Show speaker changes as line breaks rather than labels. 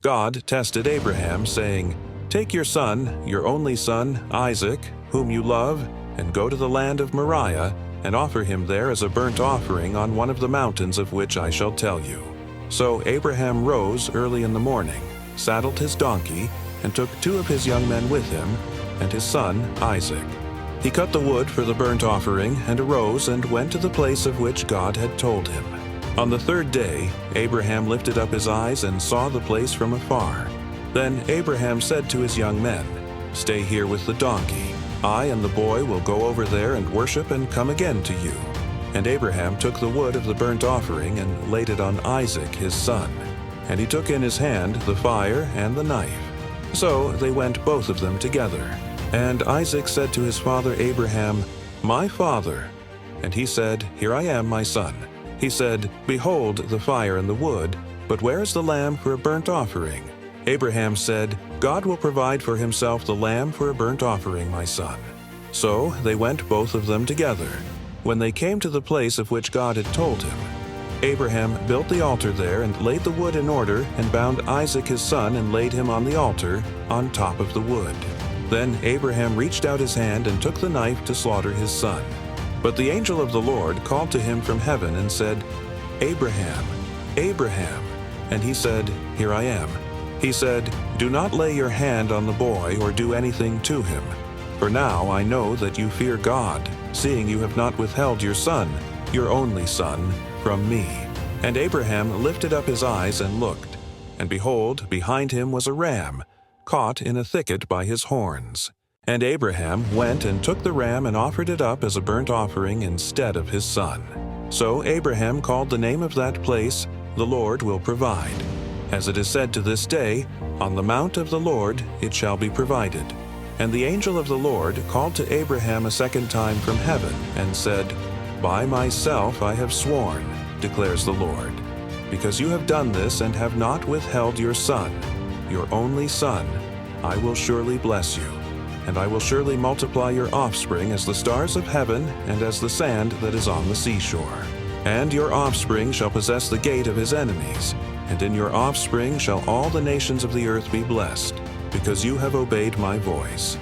God tested Abraham, saying, "Take your son, your only son, Isaac, whom you love, and go to the land of Moriah, and offer him there as a burnt offering on one of the mountains of which I shall tell you." So Abraham rose early in the morning, saddled his donkey, and took 2 of his young men with him, and his son Isaac. He cut the wood for the burnt offering, and arose and went to the place of which God had told him. On the 3rd day, Abraham lifted up his eyes and saw the place from afar. Then Abraham said to his young men, "Stay here with the donkey. I and the boy will go over there and worship and come again to you." And Abraham took the wood of the burnt offering and laid it on Isaac his son. And he took in his hand the fire and the knife. So they went both of them together. And Isaac said to his father Abraham, "My father." And he said, "Here I am, my son." He said, "Behold the fire and the wood, but where is the lamb for a burnt offering?" Abraham said, "God will provide for himself the lamb for a burnt offering, my son." So they went both of them together. When they came to the place of which God had told him, Abraham built the altar there and laid the wood in order and bound Isaac his son and laid him on the altar on top of the wood. Then Abraham reached out his hand and took the knife to slaughter his son. But the angel of the Lord called to him from heaven and said, "Abraham, Abraham." And he said, "Here I am." He said, "Do not lay your hand on the boy or do anything to him. For now I know that you fear God, seeing you have not withheld your son, your only son, from me." And Abraham lifted up his eyes and looked, and behold, behind him was a ram, caught in a thicket by his horns. And Abraham went and took the ram and offered it up as a burnt offering instead of his son. So Abraham called the name of that place, "The Lord will provide." As it is said to this day, "On the mount of the Lord it shall be provided." And the angel of the Lord called to Abraham a second time from heaven and said, "By myself I have sworn, declares the Lord, because you have done this and have not withheld your son, your only son, I will surely bless you, and I will surely multiply your offspring as the stars of heaven and as the sand that is on the seashore. And your offspring shall possess the gate of his enemies, and in your offspring shall all the nations of the earth be blessed, because you have obeyed my voice."